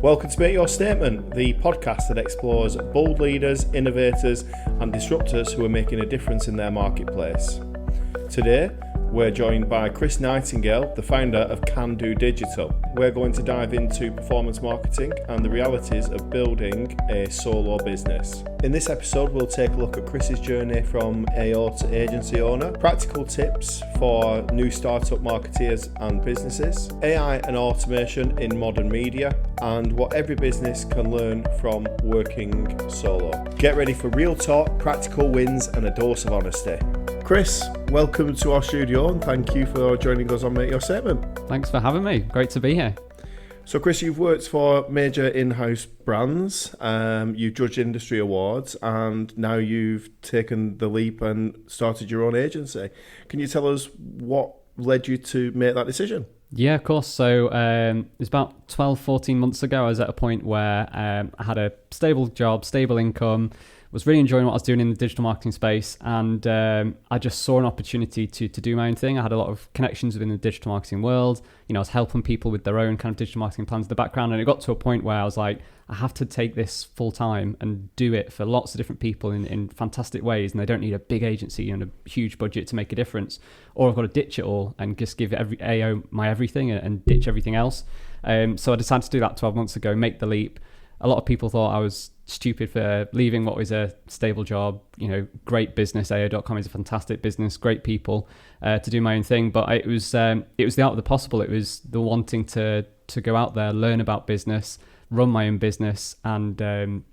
Welcome to Make Your Statement, the podcast that explores bold leaders, innovators and disruptors who are making a difference in their marketplace. Today, we're joined by Chris Nightingale, the founder of Can Do Digital. We're going to dive into performance marketing and the realities of building a solo business. In this episode, we'll take a look at Chris's journey from AO to agency owner, practical tips for new startup marketeers and businesses, AI and automation in modern media, and what every business can learn from working solo. Get ready for real talk, practical wins, and a dose of honesty. Chris, welcome to our studio and thank you for joining us on Make Your Statement. Thanks for having me. Great to be here. So Chris, you've worked for major in-house brands, you've judged industry awards, and now you've taken the leap and started your own agency. Can you tell us what led you to make that decision? Yeah, of course. So it was about 12, 14 months ago. I was at a point where I had a stable job, stable income, was really enjoying what I was doing in the digital marketing space, and I just saw an opportunity to do my own thing. I had a lot of connections within the digital marketing world. You know, I was helping people with their own kind of digital marketing plans in the background, and it got to a point where I was like, I have to take this full time and do it for lots of different people in fantastic ways, and they don't need a big agency and a huge budget to make a difference, or I've got to ditch it all and just give every AO my everything and ditch everything else. So I decided to do that 12 months ago, make the leap. A lot of people thought I was stupid for leaving what was a stable job, you know, great business. AO.com is a fantastic business, great people, to do my own thing. But it was the art of the possible. It was the wanting to go out there, learn about business, run my own business, and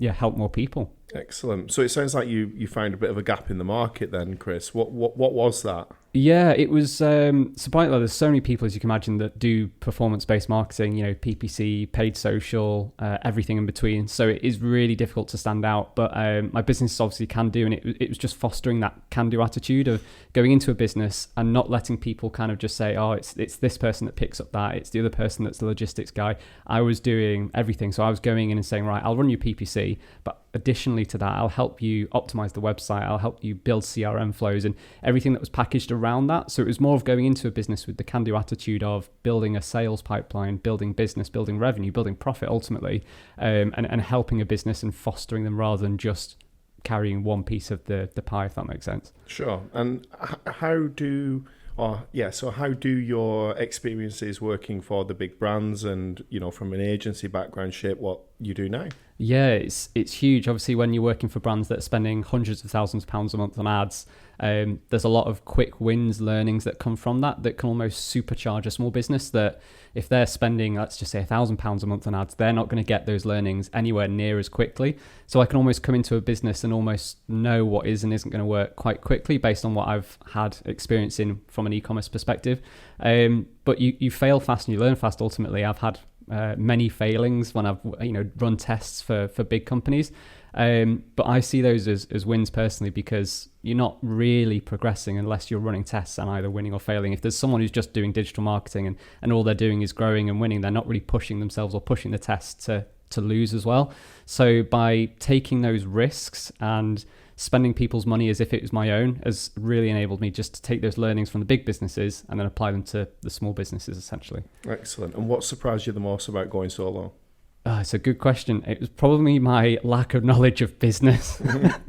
help more people. Excellent. So it sounds like you found a bit of a gap in the market then, Chris. What was that? Yeah, it was surprising. There's so many people, as you can imagine, that do performance-based marketing, you know, PPC, paid social, everything in between. So it is really difficult to stand out. But my business obviously can do, and it was just fostering that can-do attitude of going into a business and not letting people kind of just say, oh, it's this person that picks up that, it's the other person that's the logistics guy. I was doing everything. So I was going in and saying, right, I'll run your PPC, but additionally to that, I'll help you optimize the website, I'll help you build CRM flows and everything that was packaged around that. So it was more of going into a business with the can-do attitude of building a sales pipeline, building business, building revenue, building profit ultimately, and helping a business and fostering them rather than just carrying one piece of the pie, if that makes sense. Sure. And how do your experiences working for the big brands and, you know, from an agency background shape what you do now? Yeah, it's huge. Obviously, when you're working for brands that are spending hundreds of thousands of pounds a month on ads, there's a lot of quick wins, learnings that come from that can almost supercharge a small business that if they're spending, let's just say £1,000 a month on ads, they're not going to get those learnings anywhere near as quickly. So I can almost come into a business and almost know what is and isn't going to work quite quickly based on what I've had experience in from an e-commerce perspective. But you fail fast and you learn fast ultimately. I've had many failings when I've run tests for big companies, but I see those as wins personally, because you're not really progressing unless you're running tests and either winning or failing. If there's someone who's just doing digital marketing and all they're doing is growing and winning, they're not really pushing themselves or pushing the test to lose as well. So by taking those risks and spending people's money as if it was my own has really enabled me just to take those learnings from the big businesses and then apply them to the small businesses essentially. Excellent. And what surprised you the most about going solo? It's a good question. It was probably my lack of knowledge of business,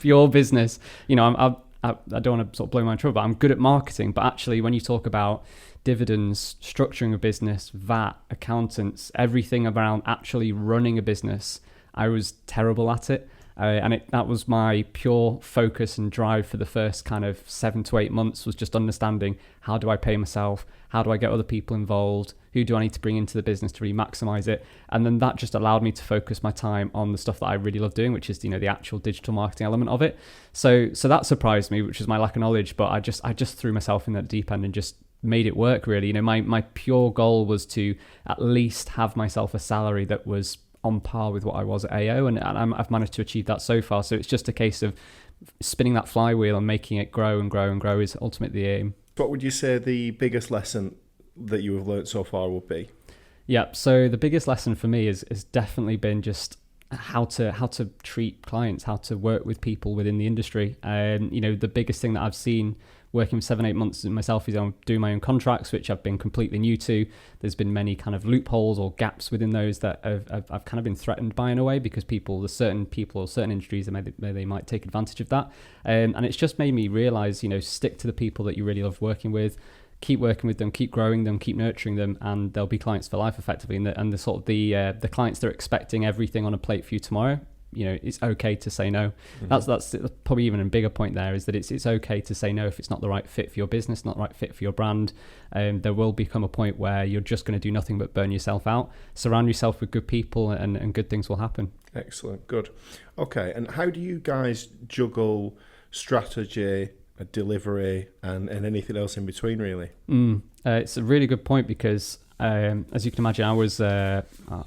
pure business. You know, I don't want to sort of blow my own trumpet, but I'm good at marketing. But actually, when you talk about dividends, structuring a business, VAT, accountants, everything around actually running a business, I was terrible at it. And that was my pure focus and drive for the first kind of 7 to 8 months, was just understanding, how do I pay myself? How do I get other people involved? Who do I need to bring into the business to really maximize it? And then that just allowed me to focus my time on the stuff that I really love doing, which is, you know, the actual digital marketing element of it. So that surprised me, which is my lack of knowledge, but I just threw myself in that deep end and just made it work really. You know, my pure goal was to at least have myself a salary that was on par with what I was at AO, and I've managed to achieve that so far. So it's just a case of spinning that flywheel and making it grow and grow and grow is ultimately the aim. What would you say the biggest lesson that you have learned so far would be? Yeah, so the biggest lesson for me has definitely been just how to treat clients, how to work with people within the industry. You know, the biggest thing that I've seen working for 7-8 months myself is on doing my own contracts, which I've been completely new to. There's been many kind of loopholes or gaps within those that I've kind of been threatened by in a way, because there's certain people or certain industries that they might take advantage of that. And it's just made me realize, stick to the people that you really love working with, keep working with them, keep growing them, keep nurturing them, and they'll be clients for life effectively. And the sort of the clients that are expecting everything on a plate for you tomorrow, it's okay to say no. That's probably even a bigger point there, is that it's okay to say no if it's not the right fit for your business, not the right fit for your brand. There will become a point where you're just going to do nothing but burn yourself out. Surround yourself with good people, and good things will happen. Excellent. Good. Okay. And how do you guys juggle strategy, delivery, and anything else in between, really? It's a really good point, because as you can imagine, I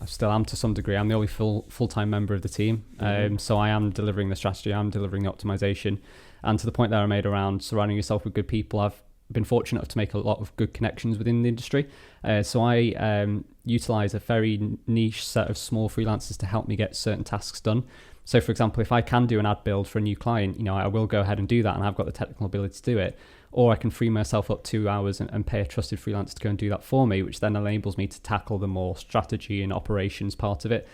still am to some degree. I'm the only full-time member of the team. So I am delivering the strategy, I'm delivering the optimization. And to the point that I made around surrounding yourself with good people, I've been fortunate enough to make a lot of good connections within the industry. So I utilize a very niche set of small freelancers to help me get certain tasks done. So for example, if I can do an ad build for a new client, I will go ahead and do that, and I've got the technical ability to do it. Or I can free myself up 2 hours and pay a trusted freelancer to go and do that for me, which then enables me to tackle the more strategy and operations part of it.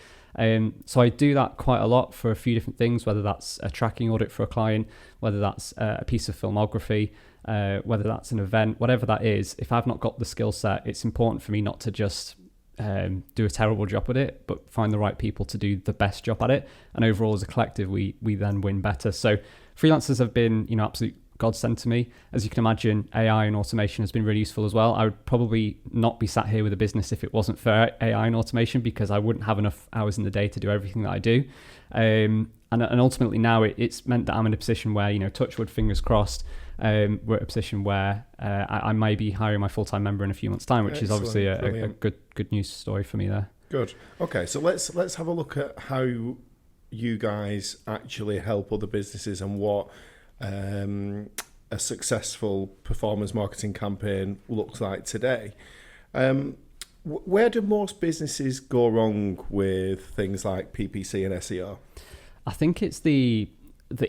So I do that quite a lot for a few different things, whether that's a tracking audit for a client, whether that's a piece of filmography, whether that's an event, whatever that is. If I've not got the skill set, it's important for me not to just do a terrible job at it, but find the right people to do the best job at it. And overall, as a collective, we then win better. So freelancers have been, absolute godsend to me. As you can imagine, AI and automation has been really useful as well. I would probably not be sat here with a business if it wasn't for AI and automation, because I wouldn't have enough hours in the day to do everything that I do. And ultimately now it's meant that I'm in a position where, touch wood, fingers crossed, we're at a position where I may be hiring my full-time member in a few months' time, which is obviously a good news story for me there. Good. Okay, so let's have a look at how you guys actually help other businesses, and what a successful performance marketing campaign looks like today. Where do most businesses go wrong with things like PPC and SEO? I think it's the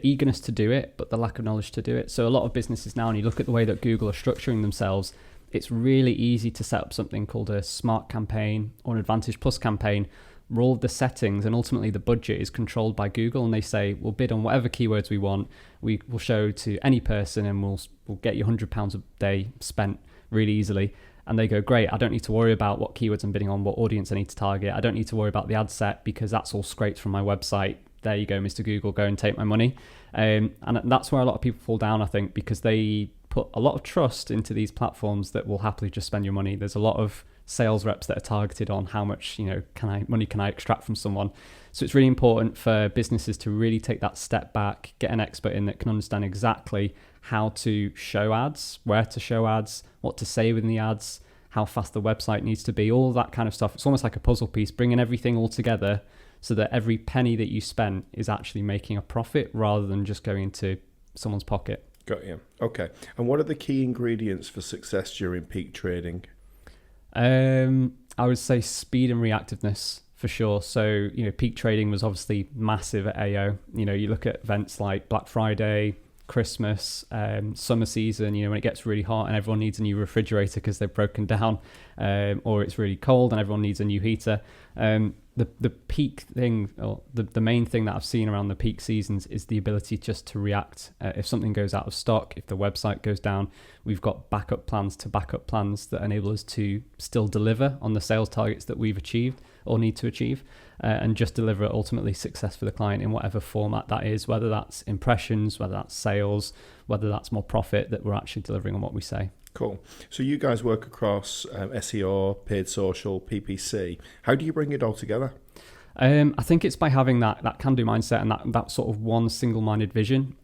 eagerness to do it, but the lack of knowledge to do it. So a lot of businesses now, and you look at the way that Google are structuring themselves, it's really easy to set up something called a smart campaign or an Advantage Plus campaign, where all of the settings and ultimately the budget is controlled by Google, and they say we'll bid on whatever keywords we want, we will show to any person, and we'll get you £100 a day spent really easily. And they go, great, I don't need to worry about what keywords I'm bidding on, what audience I need to target. I don't need to worry about the ad set, because that's all scraped from my website. There you go, Mr. Google, go and take my money. And that's where a lot of people fall down, I think, because they put a lot of trust into these platforms that will happily just spend your money. There's a lot of sales reps that are targeted on how much money can I extract from someone. So it's really important for businesses to really take that step back, get an expert in that can understand exactly how to show ads, where to show ads, what to say within the ads, how fast the website needs to be, all that kind of stuff. It's almost like a puzzle piece, bringing everything all together so that every penny that you spend is actually making a profit rather than just going into someone's pocket. Got you. Okay. And what are the key ingredients for success during peak trading? I would say speed and reactiveness for sure. So, peak trading was obviously massive at AO. You look at events like Black Friday, Christmas, summer season, when it gets really hot and everyone needs a new refrigerator because they've broken down, or it's really cold and everyone needs a new heater. The peak thing, or the main thing that I've seen around the peak seasons is the ability just to react. If something goes out of stock, if the website goes down, we've got backup plans that enable us to still deliver on the sales targets that we've achieved or need to achieve, and just deliver ultimately success for the client in whatever format that is, whether that's impressions, whether that's sales, whether that's more profit, that we're actually delivering on what we say. Cool. So you guys work across SEO, paid social, PPC. How do you bring it all together? I think it's by having that can-do mindset and that sort of one single-minded vision.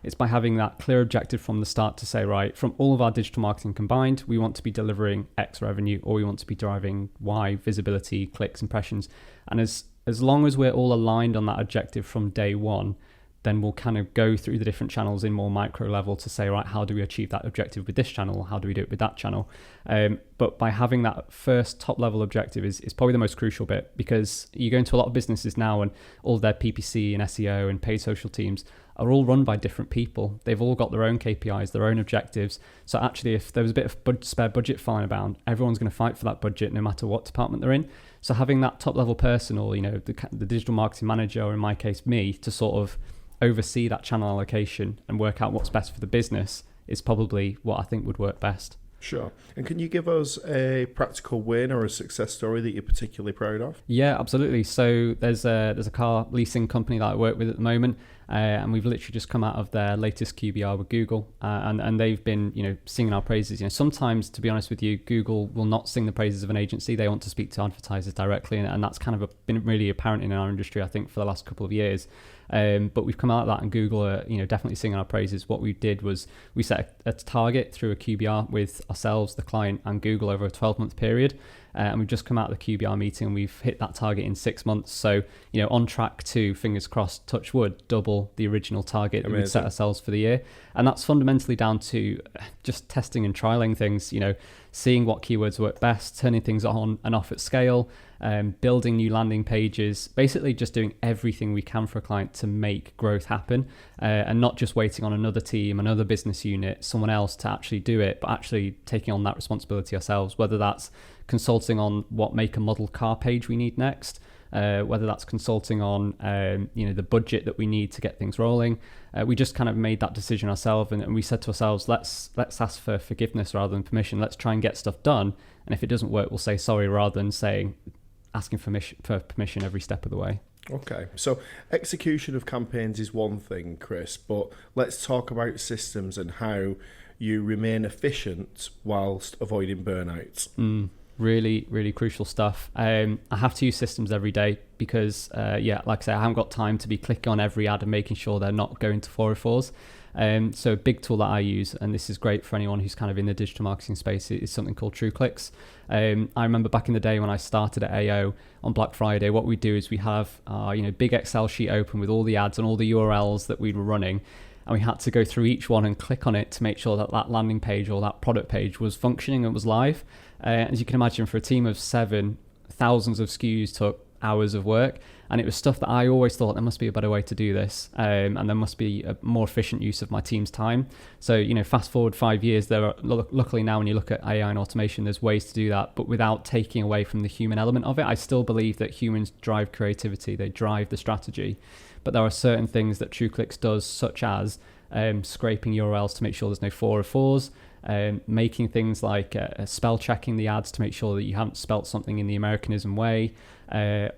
It's by having that clear objective from the start to say, right, from all of our digital marketing combined, we want to be delivering X revenue, or we want to be driving Y visibility, clicks, impressions. And as long as we're all aligned on that objective from day one, then we'll kind of go through the different channels in more micro level to say, right, how do we achieve that objective with this channel? How do we do it with that channel? But by having that first top level objective is probably the most crucial bit, because you go into a lot of businesses now and all their PPC and SEO and paid social teams are all run by different people. They've all got their own KPIs, their own objectives. So actually, if there was a bit of spare budget flying about, everyone's going to fight for that budget no matter what department they're in. So having that top level person, or the digital marketing manager, or in my case me, to sort of oversee that channel allocation and work out what's best for the business is probably what I think would work best. Sure. And can you give us a practical win or a success story that you're particularly proud of? Yeah, absolutely. So there's a car leasing company that I work with at the moment, and we've literally just come out of their latest QBR with Google, and they've been singing our praises. Sometimes, to be honest with you, Google will not sing the praises of an agency. They want to speak to advertisers directly, and that's kind of been really apparent in our industry, I think, for the last couple of years. But we've come out of that, and Google are definitely singing our praises. What we did was we set a target through a QBR with ourselves, the client, and Google over a 12-month period, and we've just come out of the QBR meeting and we've hit that target in 6 months. So on track to, fingers crossed, touch wood, double the original target that we'd set ourselves for the year. And that's fundamentally down to just testing and trialing things, seeing what keywords work best, turning things on and off at scale, building new landing pages, basically just doing everything we can for a client to make growth happen, and not just waiting on another team, another business unit, someone else to actually do it, but actually taking on that responsibility ourselves, whether that's consulting on what make and model car page we need next, whether that's consulting on the budget that we need to get things rolling. We just kind of made that decision ourselves, and we said to ourselves, let's ask for forgiveness rather than permission. Let's try and get stuff done, and if it doesn't work, we'll say sorry rather than asking for permission every step of the way. Okay, so execution of campaigns is one thing, Chris, but let's talk about systems and how you remain efficient whilst avoiding burnout. Really, really crucial stuff. I have to use systems every day because, like I say, I haven't got time to be clicking on every ad and making sure they're not going to 404s. So a big tool that I use, and this is great for anyone who's kind of in the digital marketing space, is something called TrueClicks. I remember back in the day when I started at AO on Black Friday, what we do is we have our big Excel sheet open with all the ads and all the URLs that we were running. And we had to go through each one and click on it to make sure that that landing page or that product page was functioning and was live. As you can imagine, for a team of 7, thousands of SKUs took hours of work. And it was stuff that I always thought there must be a better way to do this. And there must be a more efficient use of my team's time. So, fast forward 5 years, there are, luckily now when you look at AI and automation, there's ways to do that, but without taking away from the human element of it. I still believe that humans drive creativity, they drive the strategy. But there are certain things that TrueClicks does, such as scraping URLs to make sure there's no 404s, making things like spell checking the ads to make sure that you haven't spelt something in the Americanism way,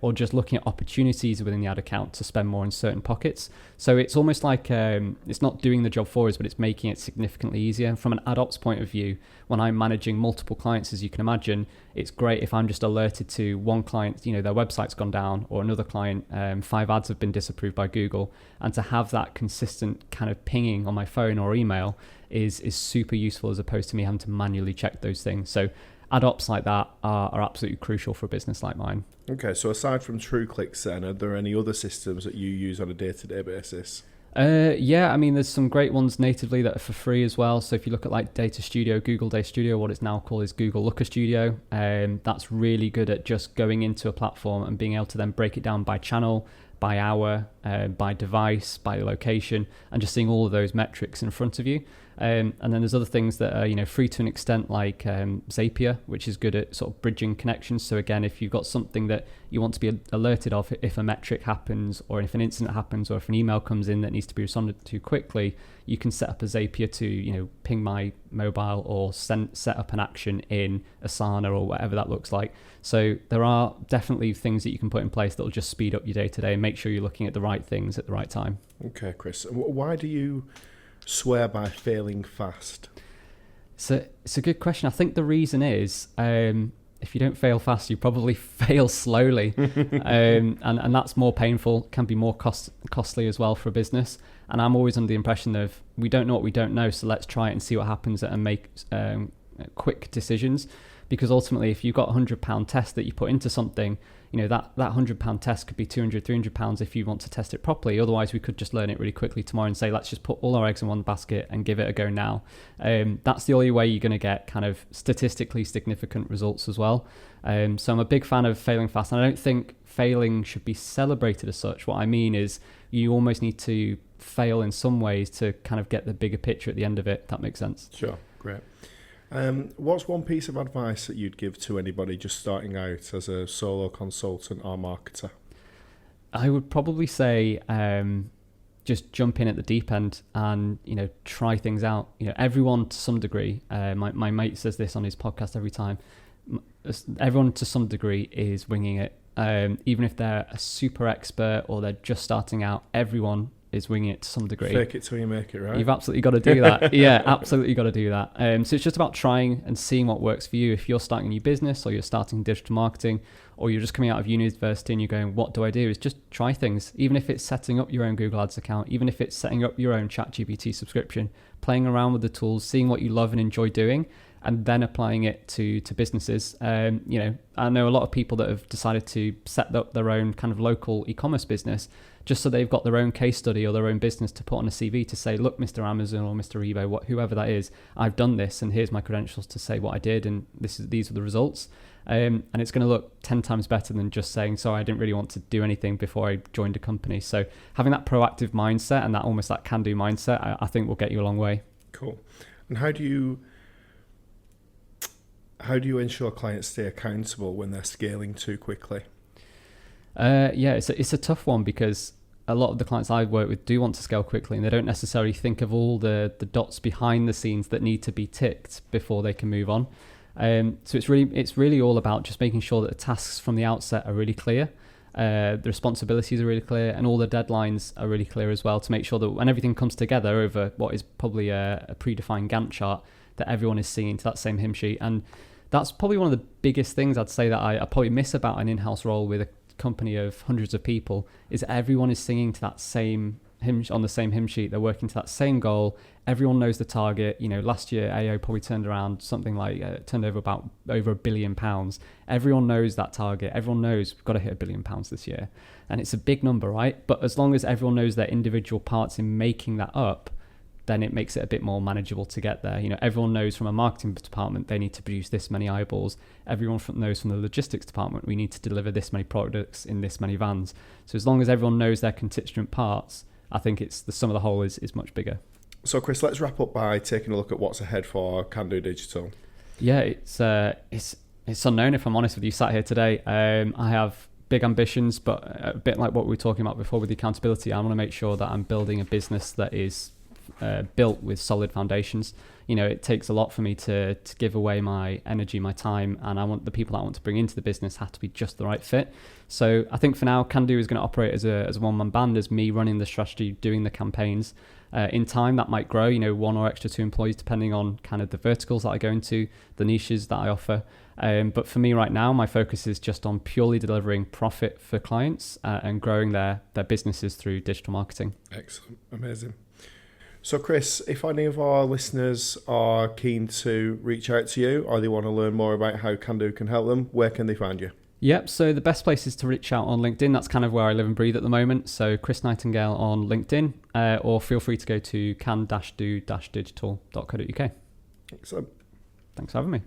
or just looking at opportunities within the ad account to spend more in certain pockets. So it's almost like it's not doing the job for us, but it's making it significantly easier. From an ad ops point of view, when I'm managing multiple clients, as you can imagine, it's great if I'm just alerted to one client, their website's gone down, or another client, 5 ads have been disapproved by Google, and to have that consistent kind of pinging on my phone or email is super useful, as opposed to me having to manually check those things. So ad ops like that are absolutely crucial for a business like mine. Okay, so aside from TrueClicks then, are there any other systems that you use on a day-to-day basis? There's some great ones natively that are for free as well. So if you look at like Data Studio, Google Data Studio, what it's now called is Google Looker Studio. That's really good at just going into a platform and being able to then break it down by channel, by hour, by device, by location, and just seeing all of those metrics in front of you. And then there's other things that are free to an extent, like Zapier, which is good at sort of bridging connections. So again, if you've got something that you want to be alerted of, if a metric happens, or if an incident happens, or if an email comes in that needs to be responded to quickly, you can set up a Zapier to ping my mobile, or set up an action in Asana or whatever that looks like. So there are definitely things that you can put in place that will just speed up your day-to-day and make sure you're looking at the right things at the right time. Okay, Chris. Why do you swear by failing fast? So it's a good question. I think the reason is if you don't fail fast, you probably fail slowly, and that's more painful, can be more costly as well for a business. And I'm always under the impression of, we don't know what we don't know, so let's try it and see what happens and make quick decisions. Because ultimately, if you've got a £100 test that you put into something, that £100 test could be £200, £300 if you want to test it properly. Otherwise, we could just learn it really quickly tomorrow and say, let's just put all our eggs in one basket and give it a go now. That's the only way you're going to get kind of statistically significant results as well. So I'm a big fan of failing fast. And I don't think failing should be celebrated as such. What I mean is, you almost need to fail in some ways to kind of get the bigger picture at the end of it, if that makes sense. Sure, great. What's one piece of advice that you'd give to anybody just starting out as a solo consultant or marketer? I would probably say just jump in at the deep end and, try things out. Everyone to some degree, my mate says this on his podcast every time, everyone to some degree is winging it. Even if they're a super expert or they're just starting out, everyone is winging it to some degree. Fake it till you make it, right? You've absolutely got to do that. Yeah, absolutely got to do that. So it's just about trying and seeing what works for you. If you're starting a new business or you're starting digital marketing or you're just coming out of university and you're going, what do I do? Is just try things. Even if it's setting up your own Google Ads account, even if it's setting up your own ChatGPT subscription, playing around with the tools, seeing what you love and enjoy doing, and then applying it to businesses. I know a lot of people that have decided to set up their own kind of local e-commerce business just so they've got their own case study or their own business to put on a CV to say, look, Mr. Amazon or Mr. eBay, whoever that is, I've done this and here's my credentials to say what I did and these are the results. And it's going to look 10 times better than just saying, sorry, I didn't really want to do anything before I joined a company. So having that proactive mindset and that almost that can-do mindset, I think will get you a long way. Cool. And how do you ensure clients stay accountable when they're scaling too quickly? It's a tough one because a lot of the clients I work with do want to scale quickly and they don't necessarily think of all the dots behind the scenes that need to be ticked before they can move on. So it's really all about just making sure that the tasks from the outset are really clear, the responsibilities are really clear, and all the deadlines are really clear as well, to make sure that when everything comes together over what is probably a predefined Gantt chart, that everyone is singing to that same hymn sheet. And that's probably one of the biggest things I'd say that I probably miss about an in-house role with a company of hundreds of people, is everyone is singing to that same hymn on the same hymn sheet. They're working to that same goal. Everyone knows the target. Last year AO probably turned around something like turned over about over £1 billion. Everyone knows that target. Everyone knows we've got to hit £1 billion this year, and it's a big number, right? But as long as everyone knows their individual parts in making that up, then it makes it a bit more manageable to get there. Everyone knows from a marketing department they need to produce this many eyeballs. Everyone knows from the logistics department we need to deliver this many products in this many vans. So as long as everyone knows their constituent parts, I think it's the sum of the whole is much bigger. So Chris, let's wrap up by taking a look at what's ahead for Can-Do Digital. Yeah, it's unknown, if I'm honest with you, sat here today. I have big ambitions, but a bit like what we were talking about before with the accountability, I want to make sure that I'm building a business that is built with solid foundations. It takes a lot for me to give away my energy, my time, and I want the people that I want to bring into the business have to be just the right fit. So I think for now, Can-Do is going to operate as a one-man band, as me running the strategy, doing the campaigns. In time, that might grow, one or extra 2 employees, depending on kind of the verticals that I go into, the niches that I offer. But for me right now, my focus is just on purely delivering profit for clients and growing their businesses through digital marketing. Excellent. Amazing. So Chris, if any of our listeners are keen to reach out to you or they want to learn more about how Can-Do can help them, where can they find you? Yep, so the best place is to reach out on LinkedIn. That's kind of where I live and breathe at the moment. So Chris Nightingale on LinkedIn, or feel free to go to can-do-digital.co.uk. Excellent. Thanks for having me.